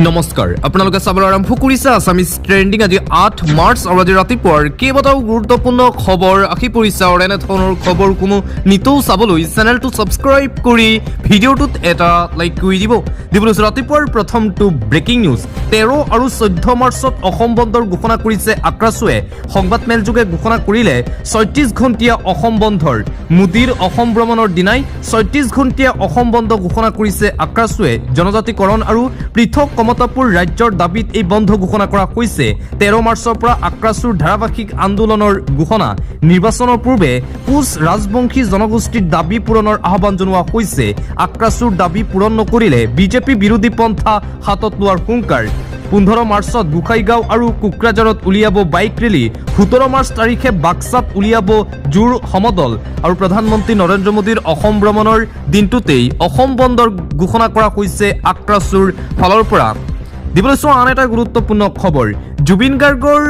নমস্কাৰ আপোনালোকে চাবলৈ আৰম্ভ কৰিছে আছামিজ ট্ৰেণ্ডিং আজি 8 মাৰ্চ আৰু আজি ৰাতিপুৱাৰ কেইবাটাও গুৰুত্বপূৰ্ণ খবৰ আহি পৰিছে আৰু এনেধৰণৰ খবৰ কোনো নিতৌ চাবলৈ চেনেলটো ছাবস্ক্ৰাইব কৰি ভিডিঅ'টোত এটা লাইক কৰি দিবলৈ ৰাতিপুৱাৰ প্ৰথমটো ব্ৰেকিং নিউজ 13 আৰু 14 মাৰ্চত অসম বন্ধৰ ঘোষণা কৰিছে আক্ৰাছুৱে সংবাদ মেলযোগে ঘোষণা কৰিলে 36 ঘণ্টীয়া অসম বন্ধৰ মোদীৰ অসম ভ্ৰমণৰ দিনাই 36 ঘণ্টীয়া অসম বন্ধ ঘোষণা কৰিছে আক্ৰাছুৱে জনজাতিকৰণ আৰু পৃথক কমতাপুৰ ৰাজ্যৰ দাবীত এই বন্ধ ঘোষণা কৰা হৈছে 13 মাৰ্চৰ পৰা আক্ৰাছুৰ ধাৰাবাহিক আন্দোলনৰ ঘোষণা নিৰ্বাচনৰ পূৰ্বে কোচ ৰাজবংশী জনগোষ্ঠীৰ দাবী পূৰণৰ আহ্বান জনোৱা হৈছে আক্ৰাছুৰ দাবী পূৰণ নকৰিলে বিজেপি বিৰোধী পন্থা হাতত লোৱাৰ হুংকাৰ 15 মাৰ্চত গোসাইগাঁও আৰু কোকৰাঝাৰত উলিয়াব বাইক ৰেলী 17 মাৰ্চ তাৰিখে বাক্সাত উলিয়াব জোৰ সমদল আৰু প্ৰধানমন্ত্ৰী নৰেন্দ্ৰ মোদীৰ অসম ভ্ৰমণৰ দিনটোতেই অসম বন্ধৰ ঘোষণা কৰা হৈছে আক্ৰাছুৰ ফালৰ পৰা দিবলৈ চোৱা আন এটা গুৰুত্বপূৰ্ণ খবৰ জুবিন গাৰ্গৰ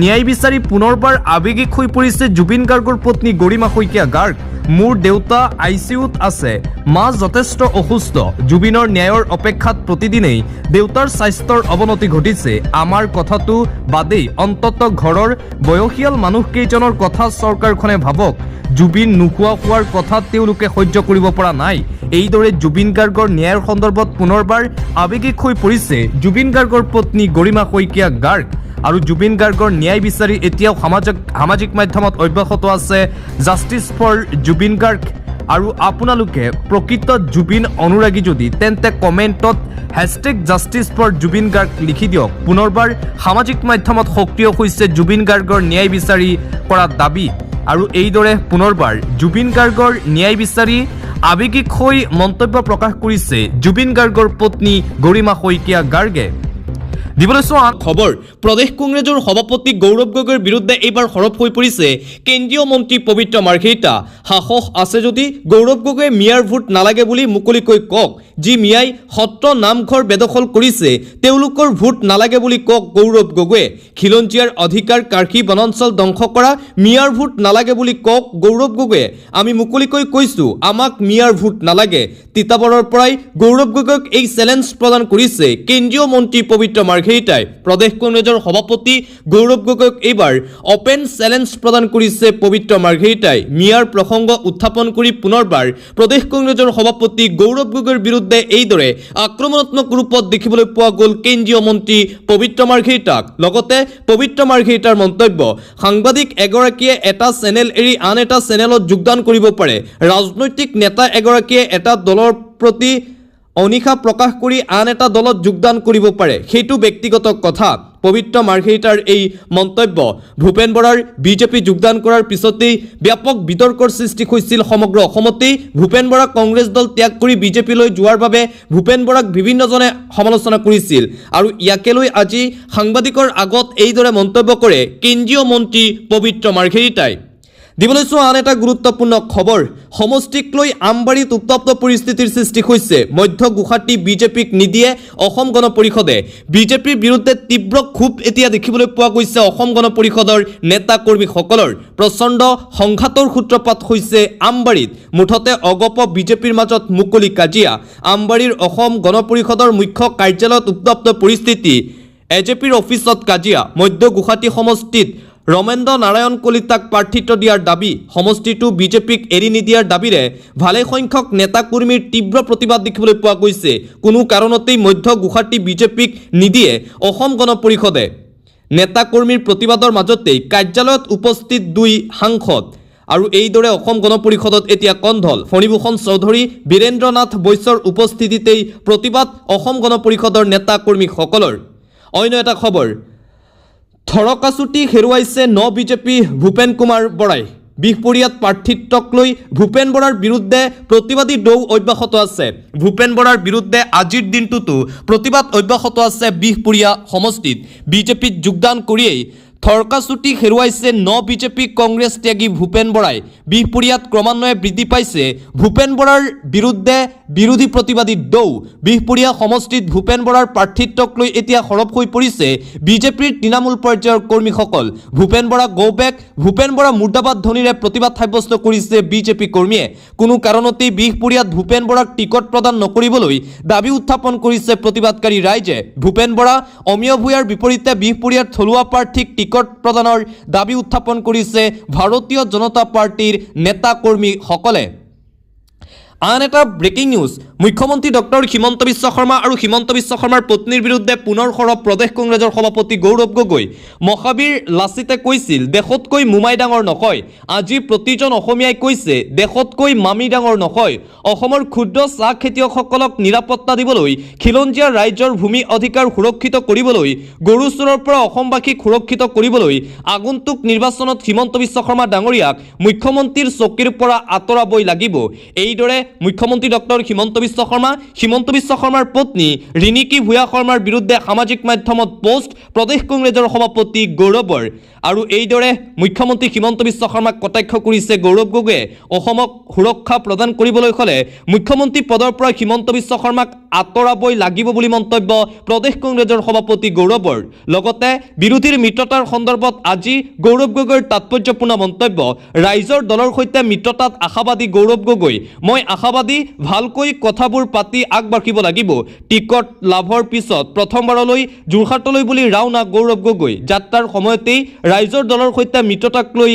ন্যায় বিচাৰি পুনৰবাৰ আৱেগিক হৈ পৰিছে জুবিন গাৰ্গৰ পত্নী গৰিমা শইকীয়া গাৰ্গ মোৰ দেউতা আইচিইউত আছে মা যথেষ্ট অসুস্থ জুবিনৰ ন্যায়ৰ অপেক্ষাত প্ৰতিদিনেই দেউতাৰ স্বাস্থ্যৰ অৱনতি ঘটিছে আমাৰ কথাটো বাদেই অন্তত ঘৰৰ বয়সীয়াল মানুহকেইজনৰ কথা চৰকাৰখনে ভাবক জুবিন নোহোৱা হোৱাৰ কথা তেওঁলোকে সহ্য কৰিব পৰা নাই এইদৰে জুবিন গাৰ্গৰ ন্যায়ৰ সন্দৰ্ভত পুনৰবাৰ আৱেগিক হৈ পৰিছে জুবিন গাৰ্গৰ পত্নী গৰিমা শইকীয়া গাৰ্গ আৰু জুবিন গাৰ্গৰ ন্যায় বিচাৰি এতিয়াও সামাজিক মাধ্যমত অব্যাহত আছে জাষ্টিছ ফৰ জুবিন গাৰ্গ আৰু আপোনালোকে প্ৰকৃত জুবিন অনুৰাগী যদি তেন্তে কমেণ্টত #জাষ্টিছ ফৰ জুবিন গাৰ্গ লিখি দিয়ক পুনৰবাৰ সামাজিক মাধ্যমত সক্ৰিয় হৈছে জুবিন গাৰ্গৰ ন্যায় বিচাৰি কৰা দাবী আৰু এইদৰে পুনৰবাৰ জুবিন গাৰ্গৰ ন্যায় বিচাৰি আৱেগিক হৈ মন্তব্য প্ৰকাশ কৰিছে জুবিন গাৰ্গৰ পত্নী গৰিমা শইকীয়া গাৰ্গে দিবলৈ চোৱা খবৰ প্ৰদেশ কংগ্ৰেছৰ সভাপতি গৌৰৱ গগৈৰ বিৰুদ্ধে এইবাৰ সৰব হৈ পৰিছে কেন্দ্ৰীয় মন্ত্ৰী পবিত্ৰ মাৰ্ঘেৰিটা সাহস আছে যদি গৌৰৱ গগৈয়ে মিয়াৰ ভোট নালাগে বুলি মুকলিকৈ কওক যি মিয়াই সত্ৰ নামঘৰ বেদখল কৰিছে তেওঁলোকৰ ভোট নালাগে বুলি কওক গৌৰৱ গগৈয়ে খিলঞ্জীয়াৰ অধিকাৰ কাৰ্ষি বনাঞ্চল ধ্বংস কৰা মিয়াৰ ভোট নালাগে বুলি কওক গৌৰৱ গগৈয়ে আমি মুকলিকৈ কৈছো আমাক মিয়াৰ ভোট নালাগে তিতাবৰৰ পৰাই গৌৰৱ গগৈক এই চেলেঞ্জ প্ৰদান কৰিছে কেন্দ্ৰীয় মন্ত্ৰী পবিত্ৰ মাৰ্ঘেৰিটাই প্ৰদেশ কংগ্ৰেছৰ সভাপতি গৌৰৱ গগৈক এইবাৰ অপেন চেলেঞ্জ প্ৰদান কৰিছে পবিত্ৰ মাৰ্ঘেৰিটাই মিয়াৰ প্ৰসংগ উত্থাপন কৰি পুনৰবাৰ প্ৰদেশ কংগ্ৰেছৰ সভাপতি গৌৰৱ গগৈৰ বিৰুদ্ধে এইদৰে আক্ৰমণাত্মক ৰূপত দেখিবলৈ পোৱা গ'ল কেন্দ্ৰীয় মন্ত্ৰী পবিত্ৰ মাৰ্ঘেৰিটাক লগতে পবিত্ৰ মাৰ্ঘেৰিটাৰ মন্তব্য সাংবাদিক এগৰাকীয়ে এটা চেনেল এৰি আন এটা চেনেলত যোগদান কৰিব পাৰে ৰাজনৈতিক নেতা এগৰাকীয়ে এটা দলৰ প্ৰতি অনিশা প্ৰকাশ কৰি আন এটা দলত যোগদান কৰিব পাৰে সেইটো ব্যক্তিগত কথা পবিত্ৰ মাৰ্ঘেৰিটাৰ এই মন্তব্য ভূপেন বৰাৰ বিজেপি যোগদান কৰাৰ পিছতেই ব্যাপক বিতৰ্কৰ সৃষ্টি হৈছিল সমগ্ৰ অসমতেই ভূপেন বৰা কংগ্ৰেছ দল ত্যাগ কৰি বিজেপিলৈ যোৱাৰ বাবে ভূপেন বৰাক বিভিন্নজনে সমালোচনা কৰিছিল আৰু ইয়াকে লৈ আজি সাংবাদিকৰ আগত এইদৰে মন্তব্য কৰে কেন্দ্ৰীয় মন্ত্ৰী পবিত্ৰ মাৰ্ঘেৰিটাই দিবলৈ চোৱা আন এটা গুৰুত্বপূৰ্ণ খবৰ সমষ্টিক লৈ আমবাৰীত উত্তপ্ত পৰিস্থিতিৰ সৃষ্টি হৈছে মধ্য গুৱাহাটী বিজেপিক নিদিয়ে অসম গণ পৰিষদে বিজেপিৰ বিৰুদ্ধে তীব্ৰ ক্ষোভ এতিয়া দেখিবলৈ পোৱা গৈছে অসম গণ পৰিষদৰ নেতা কৰ্মীসকলৰ প্ৰচণ্ড সংঘাতৰ সূত্ৰপাত হৈছে আমবাৰীত মুঠতে অগপ বিজেপিৰ মাজত মুকলি কাজিয়া আমবাৰীৰ অসম গণ পৰিষদৰ মুখ্য কাৰ্যালয়ত উত্তপ্ত পৰিস্থিতি এজেপিৰ অফিচত কাজিয়া মধ্য গুৱাহাটী সমষ্টিত ৰমেন্দ্ৰ নাৰায়ণ কলিতাক প্ৰাৰ্থিত্ব দিয়াৰ দাবী সমষ্টিটো বিজেপিক এৰি নিদিয়াৰ দাবীৰে ভালেসংখ্যক নেতা কৰ্মীৰ তীব্ৰ প্ৰতিবাদ দেখিবলৈ পোৱা গৈছে কোনো কাৰণতেই মধ্য গুৱাহাটী বিজেপিক নিদিয়ে অসম গণ পৰিষদে নেতা কৰ্মীৰ প্ৰতিবাদৰ মাজতেই কাৰ্যালয়ত উপস্থিত 2 সাংসদ আৰু এইদৰে অসম গণ পৰিষদত এতিয়া কন্ধল ফণীভূষণ চৌধুৰী বীৰেন্দ্ৰ নাথ বৈশ্যৰ উপস্থিতিতেই প্ৰতিবাদ অসম গণ পৰিষদৰ নেতা কৰ্মীসকলৰ অন্য এটা খবৰ থৰকাচুটি হেৰুৱাইছে বিজেপি ভূপেন কুমাৰ বৰাই বিহপুৰীয়াত প্ৰাৰ্থিত্বক লৈ ভূপেন বৰাৰ বিৰুদ্ধে প্ৰতিবাদী দৌ অব্যাহত আছে ভূপেন বৰাৰ বিৰুদ্ধে আজিৰ দিনটোতো প্ৰতিবাদ অব্যাহত আছে বিহপুৰীয়া সমষ্টিত বিজেপিত যোগদান কৰিয়েই থৰকাচুটি হেৰুৱাইছে বিজেপি কংগ্ৰেছ ত্যাগী ভূপেন বৰাই। বিহপুৰীয়াত ক্ৰমান্বয়ে বৃদ্ধি পাইছে ভূপেন বৰাৰ বিৰুদ্ধে বিৰোধী প্ৰতিবাদী দৌ। বিহপুৰীয়া সমষ্টিত ভূপেন বৰাৰ প্ৰাৰ্থিত্বক লৈ এতিয়া সৰব হৈ পৰিছে বিজেপিৰ তৃণমূল পৰ্যায়ৰ কৰ্মীসকল। ভূপেন বৰা গো বেক, ভূপেন বৰা মুৰ্দাবাদ ধ্বনিৰে প্ৰতিবাদ সাব্যস্ত কৰিছে বিজেপি কৰ্মীয়ে। কোনো কাৰণতেই বিহপুৰীয়াত ভূপেন বৰাক টিকট প্ৰদান নকৰিবলৈ দাবী উত্থাপন কৰিছে প্ৰতিবাদকাৰী ৰাইজে। ভূপেন বৰা অমিয় ভূঞাৰ বিপৰীতে বিহপুৰীয়াৰ থলুৱা প্ৰাৰ্থীক টিকট প্ৰদানৰ দাবী উত্থাপন কৰিছে ভাৰতীয় জনতা পাৰ্টিৰ নেতা কৰ্মীসকলে। আন এটা ব্ৰেকিং নিউজ, মুখ্যমন্ত্ৰী ডক্টৰ হিমন্ত বিশ্ব শৰ্মা আৰু হিমন্ত বিশ্ব শৰ্মাৰ পত্নীৰ বিৰুদ্ধে পুনৰ সৰব প্ৰদেশ কংগ্ৰেছৰ সভাপতি গৌৰৱ গগৈ। মহাবীৰ লাচিতে কৈছিল দেশতকৈ মোমাই ডাঙৰ নকয়। আজি প্ৰতিজন অসমীয়াই কৈছে দেশতকৈ মামী ডাঙৰ নকয়। অসমৰ ক্ষুদ্ৰ চাহ খেতিয়কসকলক নিৰাপত্তা দিবলৈ, খিলঞ্জীয়া ৰাইজৰ ভূমি অধিকাৰ সুৰক্ষিত কৰিবলৈ, গৰু চোৰৰ পৰা অসমবাসীক সুৰক্ষিত কৰিবলৈ আগন্তুক নিৰ্বাচনত হিমন্ত বিশ্ব শৰ্মা ডাঙৰীয়াক মুখ্যমন্ত্ৰীৰ চকীৰ পৰা আঁতৰাবই লাগিব। এইদৰে মুখ্যমন্ত্ৰী ডক্টৰ হিমন্ত বিশ্ব শৰ্মাৰ পত্নী ৰিণিকী ভূঞা শৰ্মাৰ বিৰুদ্ধে সামাজিক মাধ্যমত পোষ্ট প্ৰদেশ কংগ্ৰেছৰ সভাপতি গৌৰৱৰ। আৰু এইদৰে মুখ্যমন্ত্ৰী হিমন্ত বিশ্ব শৰ্মাক কটাক্ষ কৰিছে গৌৰৱ গগৈয়ে। অসমক সুৰক্ষা প্ৰদান কৰিবলৈ হ'লে মুখ্যমন্ত্ৰী পদৰ পৰা হিমন্ত বিশ্ব শৰ্মাক আঁতৰাবই লাগিব বুলি মন্তব্য প্ৰদেশ কংগ্ৰেছৰ সভাপতি গৌৰৱৰ। লগতে বিৰোধীৰ মিত্ৰতাৰ সন্দৰ্ভত আজি গৌৰৱ গগৈৰ তাৎপৰ্যপূৰ্ণ মন্তব্য। ৰাইজৰ দলৰ সৈতে মিত্ৰতাত আশাবাদী গৌৰৱ গগৈ। মই আশাবাদী, ভালকৈ কথাবোৰ পাতি আগবাঢ়িব লাগিব। টিকট লাভৰ পিছত প্ৰথমবাৰলৈ যোৰহাটলৈ বুলি ৰাওনা গৌৰৱ গগৈ। যাত্ৰাৰ সময়তেই ৰাইজৰ দলৰ সৈতে মিত্ৰতাক লৈ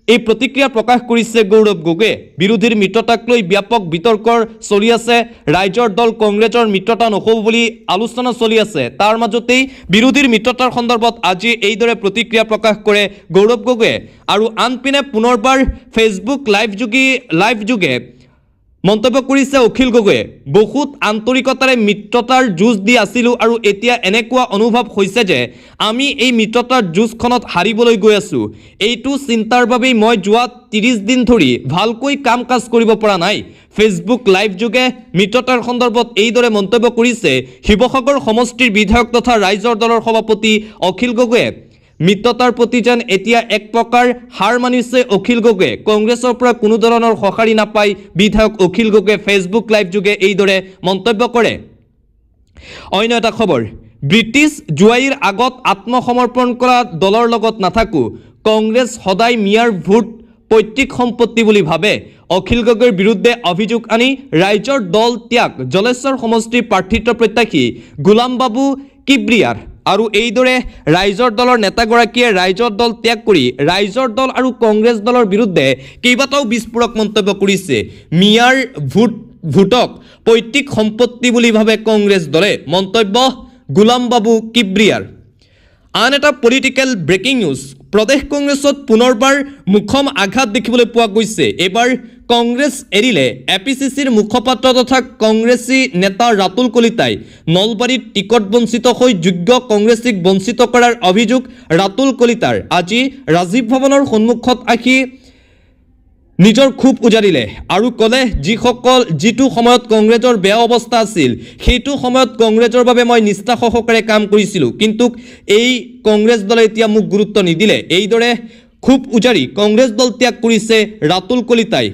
এই প্ৰতিক্ৰিয়া প্ৰকাশ কৰিছে গৌৰৱ গগৈয়ে। বিৰোধীৰ মিত্ৰতাক লৈ ব্যাপক বিতৰ্ক চলি আছে। ৰাইজৰ দল কংগ্ৰেছৰ মিত্ৰতা নহ'ব বুলি আলোচনা চলি আছে। তাৰ মাজতেই বিৰোধীৰ মিত্ৰতাৰ সন্দৰ্ভত আজি এইদৰে প্ৰতিক্ৰিয়া প্ৰকাশ কৰে গৌৰৱ গগৈয়ে। আৰু আনপিনে পুনৰবাৰ ফেচবুক লাইভ যোগে মন্তব্য কৰিছে অখিল গগৈয়ে। বহুত আন্তৰিকতাৰে মিত্ৰতাৰ যুঁজ দি আছিলোঁ আৰু এতিয়া এনেকুৱা অনুভৱ হৈছে যে আমি এই মিত্ৰতাৰ যুঁজখনত হাৰিবলৈ গৈ আছোঁ। এইটো চিন্তাৰ বাবেই মই যোৱা 30 দিন ধৰি ভালকৈ কাম কাজ কৰিব পৰা নাই। ফেচবুক লাইভ যোগে মিত্ৰতাৰ সন্দৰ্ভত এইদৰে মন্তব্য কৰিছে শিৱসাগৰ সমষ্টিৰ বিধায়ক তথা ৰাইজৰ দলৰ সভাপতি অখিল গগৈয়ে। মিত্ৰতাৰ প্ৰতি যেন এতিয়া এক প্ৰকাৰ হাৰ মানিছে অখিল গগৈয়ে। কংগ্ৰেছৰ পৰা কোনো ধৰণৰ সঁহাৰি নাপাই বিধায়ক অখিল গগৈয়ে ফেচবুক লাইভ যোগে এইদৰে মন্তব্য কৰে। অন্য এটা খবৰ, ব্ৰিটিছ জোৱাইৰ আগত আত্মসমৰ্পণ কৰা দলৰ লগত নাথাকো। কংগ্ৰেছ সদায় মিয়াৰ ভোট পৈতৃক সম্পত্তি বুলি ভাবে। অখিল গগৈৰ বিৰুদ্ধে অভিযোগ আনি ৰাইজৰ দল ত্যাগ, জলেশ্বৰ সমষ্টিৰ প্ৰাৰ্থিত্ব প্ৰত্যাশী গোলাম বাবু কিব্ৰিয়াৰ। আৰু এইদৰে ৰাইজৰ দলৰ নেতাগৰাকীয়ে ৰাইজৰ দল ত্যাগ কৰি ৰাইজৰ দল আৰু কংগ্ৰেছ দলৰ বিৰুদ্ধে কেইবাটাও বিস্ফোৰক মন্তব্য কৰিছে। মিয়াৰ ভোটক পৈতৃক সম্পত্তি বুলি ভাবে কংগ্ৰেছ দলে, মন্তব্য গোলাম বাবু কিব্ৰিয়াৰ। আন এটা পলিটিকেল ব্ৰেকিং নিউজ, প্ৰদেশ কংগ্ৰেছত পুনৰবাৰ মুখম আঘাত দেখিবলৈ পোৱা গৈছে। এইবাৰ কংগ্ৰেছ এৰিলে এপিচিচিৰ মুখপাত্ৰ তথা কংগ্ৰেছী নেতা ৰাতুল কলিতাই। নলবাৰীত টিকট বঞ্চিত হৈ যোগ্য কংগ্ৰেছীক বঞ্চিত কৰাৰ অভিযোগ ৰাতুল কলিতাৰ। আজি ৰাজীৱ ভৱনৰ সন্মুখত আহি নিজৰ ক্ষোভ উজাৰিলে আৰু ক'লে যিটো সময়ত কংগ্ৰেছৰ বেয়া অৱস্থা আছিল সেইটো সময়ত কংগ্ৰেছৰ বাবে মই নিষ্ঠা সহকাৰে কাম কৰিছিলোঁ, কিন্তু এই কংগ্ৰেছ দলে এতিয়া মোক গুৰুত্ব নিদিলে। এইদৰে ক্ষোভ উজাৰি কংগ্ৰেছ দল ত্যাগ কৰিছে ৰাতুল কলিতাই।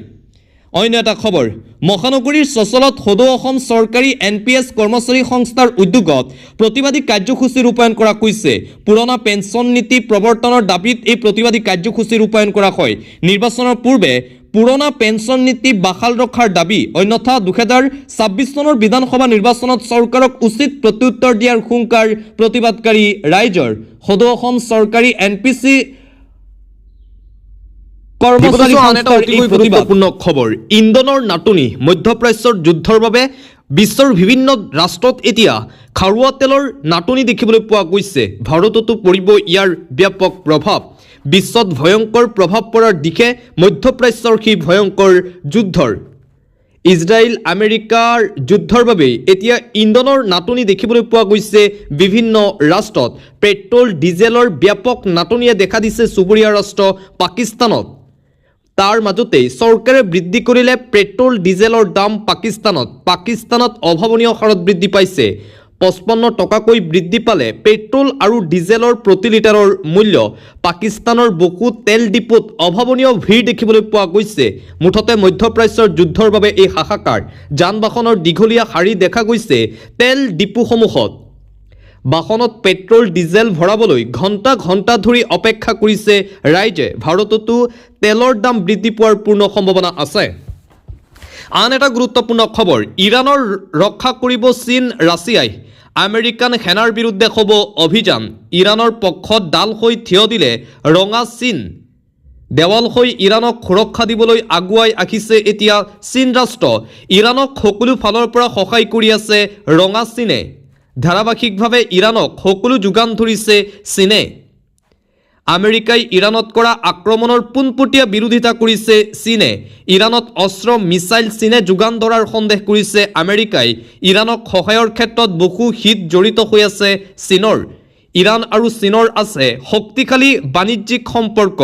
অন্য এটা খবৰ, মহানগৰীৰ চচলত সদৌ অসম চৰকাৰী NPS কৰ্মচাৰী সংস্থাৰ উদ্যোগত প্ৰতিবাদী কাৰ্যসূচী ৰূপায়ণ কৰা হৈছে। পুৰণা পেঞ্চন নীতি প্ৰৱৰ্তনৰ দাবীত এই প্ৰতিবাদী কাৰ্যসূচী ৰূপায়ণ কৰা হয়। নিৰ্বাচনৰ পূৰ্বে পুৰণা পেঞ্চন নীতি বাহাল ৰখাৰ দাবী, অন্যথা 2026 চনৰ বিধানসভা নিৰ্বাচনত চৰকাৰক উচিত প্ৰত্যুত্তৰ দিয়াৰ হুংকাৰ প্ৰতিবাদকাৰী ৰাইজৰ। সদৌ অসম চৰকাৰী NPC গুৰুত্বপূৰ্ণ খবৰ, ইন্ধনৰ নাটনি, মধ্যপ্ৰাচ্যৰ যুদ্ধৰ বাবে বিশ্বৰ বিভিন্ন ৰাষ্ট্ৰত এতিয়া খাৰুৱা তেলৰ নাটনি দেখিবলৈ পোৱা গৈছে। ভাৰততো পৰিব ইয়াৰ ব্যাপক প্ৰভাৱ। বিশ্বত ভয়ংকৰ প্ৰভাৱ পৰাৰ দিশে মধ্যপ্ৰাচ্যৰ সেই ভয়ংকৰ যুদ্ধৰ। ইজৰাইল আমেৰিকাৰ যুদ্ধৰ বাবে এতিয়া ইন্ধনৰ নাটনি দেখিবলৈ পোৱা গৈছে বিভিন্ন ৰাষ্ট্ৰত। পেট্ৰল ডিজেলৰ ব্যাপক নাটনিয়ে দেখা দিছে চুবুৰীয়া ৰাষ্ট্ৰ পাকিস্তানত। তাৰ মাজতেই চৰকাৰে বৃদ্ধি কৰিলে পেট্ৰল ডিজেলৰ দাম পাকিস্তানত অভাৱনীয় হাৰত বৃদ্ধি পাইছে। 55 টকাকৈ বৃদ্ধি পালে পেট্ৰল আৰু ডিজেলৰ প্ৰতি লিটাৰৰ মূল্য। পাকিস্তানৰ বকু তেল ডিপোত অভাৱনীয় ভিৰ দেখিবলৈ পোৱা গৈছে। মুঠতে মধ্যপ্ৰাচ্যৰ যুদ্ধৰ বাবে এই হাহাকাৰ। যান বাহনৰ দীঘলীয়া শাৰী দেখা গৈছে তেল ডিপোসমূহত। বাহনত পেট্ৰল ডিজেল ভৰাবলৈ ঘণ্টা ঘণ্টা ধৰি অপেক্ষা কৰিছে ৰাইজে। ভাৰততো তেলৰ দাম বৃদ্ধি পোৱাৰ পূৰ্ণ সম্ভাৱনা আছে। আন এটা গুৰুত্বপূৰ্ণ খবৰ, ইৰাণৰ ৰক্ষা কৰিব চীন ৰাছিয়াই। আমেৰিকান সেনাৰ বিৰুদ্ধে হ'ব অভিযান। ইৰাণৰ পক্ষত ডাল হৈ থিয় দিলে ৰঙা চীন। দেৱাল হৈ ইৰাণক সুৰক্ষা দিবলৈ আগুৱাই আহিছে এতিয়া চীন ৰাষ্ট্ৰ। ইৰাণক সকলো ফালৰ পৰা সহায় কৰি আছে ৰঙা চীনে। ধাৰাবাহিকভাৱে ইৰাণক সকলো যোগান ধৰিছে চীনে। আমেৰিকাই ইৰাণত কৰা আক্ৰমণৰ পোনপটীয়া বিৰোধিতা কৰিছে চীনে। ইৰাণত অস্ত্ৰ মিছাইল চীনে যোগান ধৰাৰ সন্দেহ কৰিছে আমেৰিকাই। ইৰাণক সহায়ৰ ক্ষেত্ৰত বহু হিত জড়িত হৈ আছে চীনৰ। ইৰাণ আৰু চীনৰ আছে শক্তিশালী বাণিজ্যিক সম্পৰ্ক।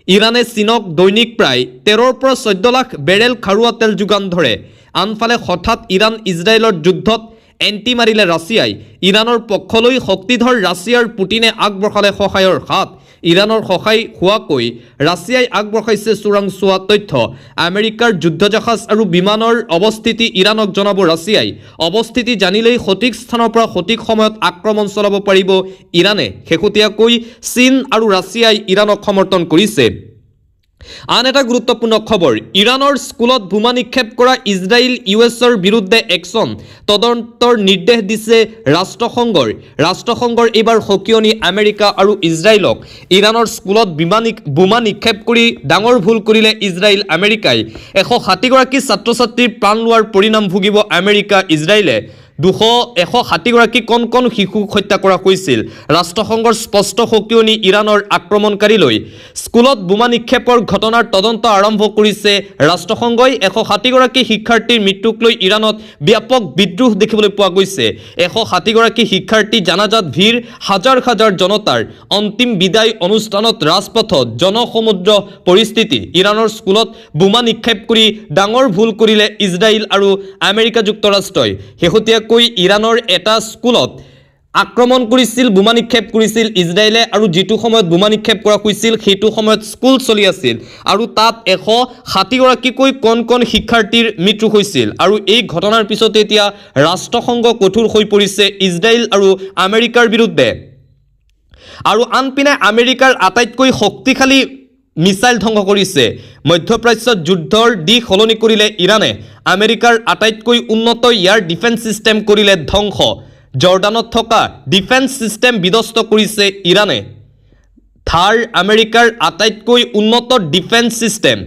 ইৰাণে চীনক দৈনিক প্ৰায় 13ৰ পৰা 14 লাখ বেৰেল খাৰুৱা তেল যোগান ধৰে। আনফালে হঠাৎ ইৰাণ ইজৰাইলৰ যুদ্ধত এণ্টি মাৰিলে ৰাছিয়াই। ইৰাণৰ পক্ষলৈ শক্তিধৰ ৰাছিয়াৰ পুটিনে আগবঢ়ালে সহায়ৰ হাত। ইৰাণৰ সহায় হোৱাকৈ ৰাছিয়াই আগবঢ়াইছে চোৰাংচোৱা তথ্য। আমেৰিকাৰ যুদ্ধজাহাজ আৰু বিমানৰ অৱস্থিতি ইৰাণক জনাব ৰাছিয়াই। অৱস্থিতি জানিলেই সঠিক স্থানৰ পৰা সঠিক সময়ত আক্ৰমণ চলাব পাৰিব ইৰাণে। শেহতীয়াকৈ চীন আৰু ৰাছিয়াই ইৰাণক সমৰ্থন কৰিছে। আন এটা গুৰুত্বপূৰ্ণ খবৰ, ইৰাণৰ স্কুলত বোমা নিক্ষেপ কৰা ইজৰাইল ইউএছৰ বিৰুদ্ধে একশ্যন। তদন্তৰ নিৰ্দেশ দিছে ৰাষ্ট্ৰসংঘৰ। ৰাষ্ট্ৰসংঘৰ এইবাৰ সকিয়নি আমেৰিকা আৰু ইজৰাইলক। ইৰাণৰ স্কুলত বোমা নিক্ষেপ কৰি ডাঙৰ ভুল কৰিলে ইজৰাইল আমেৰিকাই। 160গৰাকী ছাত্ৰ ছাত্ৰীৰ প্ৰাণ লোৱাৰ পৰিণাম ভুগিব আমেৰিকা ইজৰাইলে। 160গৰাকী কণ কণ শিশুক হত্যা কৰা হৈছিল। ৰাষ্ট্ৰসংঘৰ স্পষ্ট সকিয়নি ইৰাণৰ আক্ৰমণকাৰীলৈ। স্কুলত বোমা নিক্ষেপৰ ঘটনাৰ তদন্ত আৰম্ভ কৰিছে ৰাষ্ট্ৰসংঘই। 160গৰাকী শিক্ষাৰ্থীৰ মৃত্যুক লৈ ইৰাণত ব্যাপক বিদ্ৰোহ দেখিবলৈ পোৱা গৈছে। 160গৰাকী শিক্ষাৰ্থী জানাজাত ভিৰ, হাজাৰ হাজাৰ জনতাৰ অন্তিম বিদায় অনুষ্ঠানত ৰাজপথত জনসমুদ্ৰ পৰিস্থিতি। ইৰাণৰ স্কুলত বোমা নিক্ষেপ কৰি ডাঙৰ ভুল কৰিলে ইজৰাইল আৰু আমেৰিকা যুক্তৰাষ্ট্ৰই। শেহতীয়াকৈ ইৰাণৰ এটা স্কুলত আক্ৰমণ কৰিছিল, বোমা নিক্ষেপ কৰিছিল ইজৰাইলে। আৰু যিটো সময়ত বোমা নিক্ষেপ কৰা হৈছিল সেইটো সময়ত স্কুল চলি আছিল আৰু তাত 160গৰাকীকৈ কণ কণ শিক্ষাৰ্থীৰ মৃত্যু হৈছিল। আৰু এই ঘটনাৰ পিছতে এতিয়া ৰাষ্ট্ৰসংঘ কঠোৰ হৈ পৰিছে ইজৰাইল আৰু আমেৰিকাৰ বিৰুদ্ধে। আৰু আনপিনে আমেৰিকাৰ আটাইতকৈ শক্তিশালী মিছাইল ধ্বংস কৰিছে। মধ্যপ্ৰাচ্যত যুদ্ধৰ দিশ সলনি কৰিলে ইৰাণে। আমেৰিকাৰ আটাইতকৈ উন্নত এয়াৰ ডিফেন্স ছিষ্টেম কৰিলে ধ্বংস। জৰ্ডানত থকা ডিফেন্স ছিষ্টেম বিধ্বস্ত কৰিছে ইৰাণে। থাৰ আমেৰিকাৰ আটাইতকৈ উন্নত ডিফেন্স ছিষ্টেম।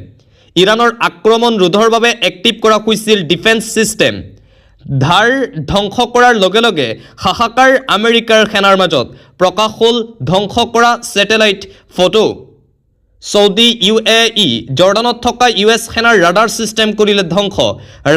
ইৰাণৰ আক্ৰমণ ৰোধৰ বাবে এক্টিভ কৰা হৈছিল ডিফেন্স ছিষ্টেম। ধাৰ ধ্বংস কৰাৰ লগে লগে হাহাকাৰ আমেৰিকাৰ সেনাৰ মাজত। প্ৰকাশ হ'ল ধ্বংস কৰা ছেটেলাইট ফটো। সৌদি UAE জৰ্ডানত থকা US সেনাৰ ৰাডাৰ ছিষ্টেম কৰিলে ধ্বংস।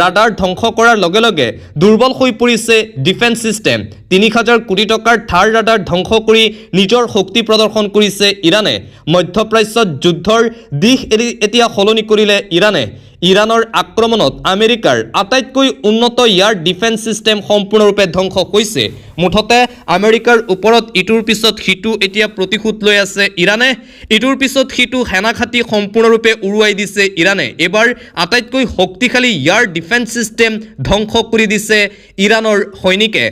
ৰাডাৰ ধ্বংস কৰাৰ লগে লগে দুৰ্বল হৈ পৰিছে ডিফেন্স ছিষ্টেম। 3000 কোটি টকাৰ থাৰ ৰাডাৰ ধ্বংস কৰি নিজৰ শক্তি প্ৰদৰ্শন কৰিছে ইৰাণে। মধ্যপ্ৰাচ্যত যুদ্ধৰ দিশ এতিয়া সলনি কৰিলে ইৰাণে। ইৰাণৰ আক্ৰমণত আমেৰিকাৰ আটাইতকৈ উন্নত এয়াৰ ডিফেন্স ছিষ্টেম সম্পূৰ্ণৰূপে ধ্বংস হৈছে। মুঠতে আমেৰিকাৰ ওপৰত ইটোৰ পিছত সিটো এতিয়া প্ৰতিশোধ লৈ আছে ইৰাণে। ইটোৰ পিছত সিটো সেনা ঘাটি সম্পূৰ্ণৰূপে উৰুৱাই দিছে ইৰাণে। এইবাৰ আটাইতকৈ শক্তিশালী এয়াৰ ডিফেন্স ছিষ্টেম ধ্বংস কৰি দিছে ইৰাণৰ সৈনিকে।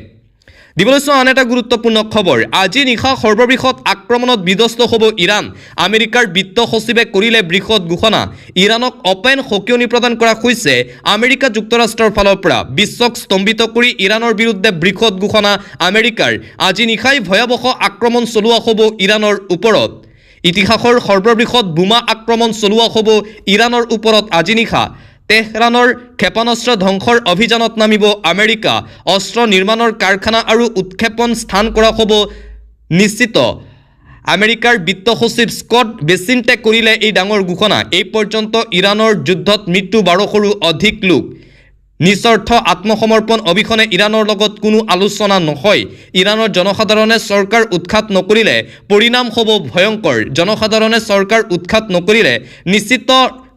দিবলৈ চোৱা আন এটা গুৰুত্বপূৰ্ণ খবৰ, আজি নিশা সৰ্ববৃহৎ আক্ৰমণত বিধ্বস্ত হ'ব ইৰাণ। আমেৰিকাৰ বিত্ত সচিবে কৰিলে বৃহৎ ঘোষণা। ইৰাণক অপেন সকিয়নি প্ৰদান কৰা হৈছে আমেৰিকা যুক্তৰাষ্ট্ৰৰ ফালৰ পৰা। বিশ্বক স্তম্ভিত কৰি ইৰাণৰ বিৰুদ্ধে বৃহৎ ঘোষণা আমেৰিকাৰ। আজি নিশাই ভয়াৱহ আক্ৰমণ চলোৱা হ'ব ইৰাণৰ ওপৰত। ইতিহাসৰ সৰ্ববৃহৎ বোমা আক্ৰমণ চলোৱা হ'ব ইৰাণৰ ওপৰত আজি নিশা। তেহৰানৰ ক্ষেপণাস্ত্ৰ ধ্বংসৰ অভিযানত নামিব আমেৰিকা। অস্ত্ৰ নিৰ্মাণৰ কাৰখানা আৰু উৎক্ষেপণ স্থান কৰা হ'ব নিশ্চিত। আমেৰিকাৰ বিত্ত সচিব স্কট বেচিণ্টে কৰিলে এই ডাঙৰ ঘোষণা। এই পৰ্যন্ত ইৰাণৰ যুদ্ধত মৃত্যু 12শৰো অধিক লোক। নিস্বাৰ্থ আত্মসমৰ্পণ অবিহনে ইৰাণৰ লগত কোনো আলোচনা নহয়। ইৰাণৰ জনসাধাৰণে চৰকাৰ উৎখাত নকৰিলে পৰিণাম হ'ব ভয়ংকৰ। জনসাধাৰণে চৰকাৰ উৎখাত নকৰিলে নিশ্চিত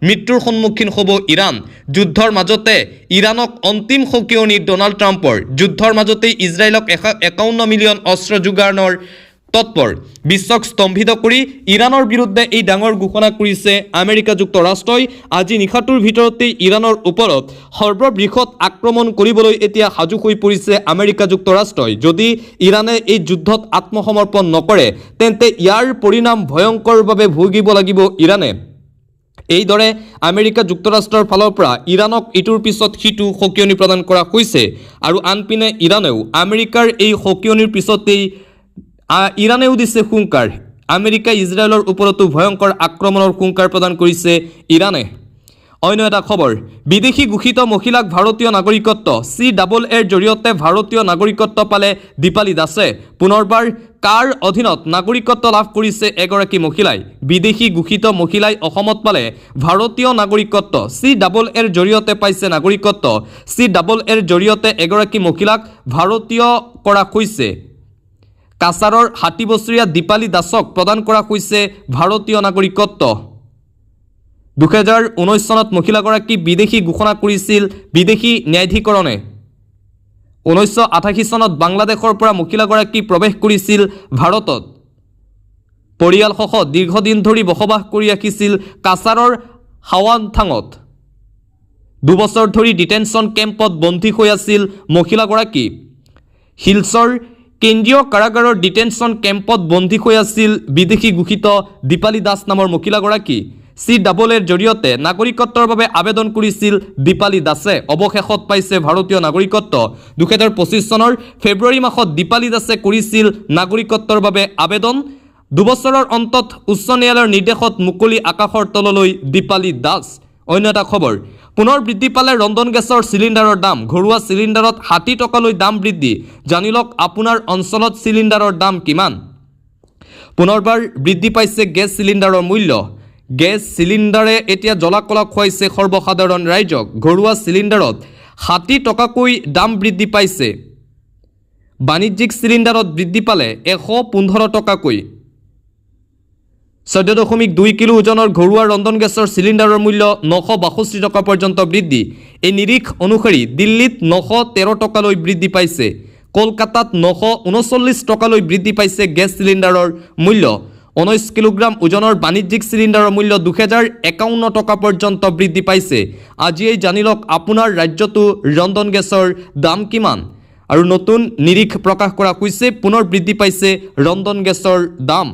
মৃত্যুৰ সন্মুখীন হ'ব ইৰাণ যুদ্ধৰ মাজতে ইৰাণক অন্তিম সকিয়নি ডোনাল্ড ট্ৰাম্পৰ যুদ্ধৰ মাজতে ইজৰাইলক 51 মিলিয়ন অস্ত্ৰ যোগানৰ তৎপৰ বিশ্বক স্তম্ভিত কৰি ইৰাণৰ বিৰুদ্ধে এই ডাঙৰ ঘোষণা কৰিছে আমেৰিকা যুক্তৰাষ্ট্ৰই আজি নিশাটোৰ ভিতৰতে ইৰাণৰ ওপৰত সৰ্ববৃহৎ আক্ৰমণ কৰিবলৈ এতিয়া সাজু হৈ পৰিছে আমেৰিকা যুক্তৰাষ্ট্ৰই যদি ইৰাণে এই যুদ্ধত আত্মসমৰ্পণ নকৰে তেন্তে ইয়াৰ পৰিণাম ভয়ংকৰভাৱে ভুগিব লাগিব ইৰাণে এইদৰে আমেৰিকা যুক্তৰাষ্ট্ৰৰ ফালৰ পৰা ইৰাণক ইটোৰ পিছত সিটো সকিয়নি প্ৰদান কৰা হৈছে আৰু আনপিনে ইৰাণেও আমেৰিকাৰ এই সকিয়নিৰ পিছতেই ইৰাণেও দিছে হুংকাৰ আমেৰিকা ইজৰাইলৰ ওপৰতো ভয়ংকৰ আক্ৰমণৰ হুংকাৰ প্ৰদান কৰিছে ইৰাণে অন্য এটা খবৰ বিদেশী ঘোষিত মহিলাক ভাৰতীয় নাগৰিকত্ব CAAৰ জৰিয়তে ভাৰতীয় নাগৰিকত্ব পালে দীপালী দাসে পুনৰবাৰ কাৰ অধীনত নাগৰিকত্ব লাভ কৰিছে এগৰাকী মহিলাই বিদেশী ঘোষিত মহিলাই অসমত পালে ভাৰতীয় নাগৰিকত্ব CAAৰ জৰিয়তে পাইছে নাগৰিকত্ব CAAৰ জৰিয়তে এগৰাকী মহিলাক ভাৰতীয় কৰা হৈছে কাছাৰৰ 60 বছৰীয়া দীপালী দাসক প্ৰদান কৰা হৈছে ভাৰতীয় নাগৰিকত্ব 2019 চনত মহিলাগৰাকী বিদেশী ঘোষণা কৰিছিল বিদেশী ন্যায়াধিকৰণে 1988 চনত বাংলাদেশৰ পৰা মহিলাগৰাকী প্ৰৱেশ কৰিছিল ভাৰতত পৰিয়ালসহ দীৰ্ঘদিন ধৰি বসবাস কৰি ৰাখিছিল কাছাৰৰ হাৱানথাঙত 2 বছৰ ধৰি ডিটেনশ্যন কেম্পত বন্দী হৈ আছিল মহিলাগৰাকী হিলছৰ কেন্দ্ৰীয় কাৰাগাৰৰ ডিটেনশ্যন কেম্পত বন্দী হৈ আছিল বিদেশী ঘোষিত দীপালী দাস নামৰ মহিলাগৰাকী CAAৰ জৰিয়তে নাগৰিকত্বৰ বাবে আবেদন কৰিছিল দীপালী দাসে অৱশেষত পাইছে ভাৰতীয় নাগৰিকত্ব 2025 চনৰ ফেব্ৰুৱাৰী মাহত দীপালী দাসে কৰিছিল নাগৰিকত্বৰ বাবে আবেদন 2 বছৰৰ অন্তত উচ্চ ন্যায়ালয়ৰ নিৰ্দেশত মুকলি আকাশৰ তললৈ দীপালী দাস অন্য এটা খবৰ পুনৰ বৃদ্ধি পালে ৰন্ধন গেছৰ চিলিণ্ডাৰৰ দাম ঘৰুৱা চিলিণ্ডাৰত 60 টকালৈ দাম বৃদ্ধি জানিলক আপোনাৰ অঞ্চলত চিলিণ্ডাৰৰ দাম কিমান পুনৰবাৰ বৃদ্ধি পাইছে গেছ চিলিণ্ডাৰৰ মূল্য গেছ চিলিণ্ডাৰে এতিয়া জলাকলা খুৱাইছে সৰ্বসাধাৰণ ৰাইজক ঘৰুৱা চিলিণ্ডাৰত 60 টকাকৈ দাম বৃদ্ধি পাইছে বাণিজ্যিক চিলিণ্ডাৰত বৃদ্ধি পালে 115 টকাকৈ 14.2 কিলো ওজনৰ ঘৰুৱা ৰন্ধন গেছৰ চিলিণ্ডাৰৰ মূল্য 962 টকা পৰ্যন্ত বৃদ্ধি এই নিৰিখ অনুসৰি দিল্লীত 913 টকালৈ বৃদ্ধি পাইছে কলকাতাত 939 টকালৈ বৃদ্ধি পাইছে গেছ চিলিণ্ডাৰৰ মূল্য 19 কিলোগ্ৰাম ওজনৰ বাণিজ্যিক চিলিণ্ডাৰৰ মূল্য 2051 টকা পৰ্যন্ত বৃদ্ধি পাইছে আজিয়েই জানিলক আপোনাৰ ৰাজ্যটো ৰন্ধন গেছৰ দাম কিমান আৰু নতুন নিৰিখ প্ৰকাশ কৰা হৈছে পুনৰ বৃদ্ধি পাইছে ৰন্ধন গেছৰ দাম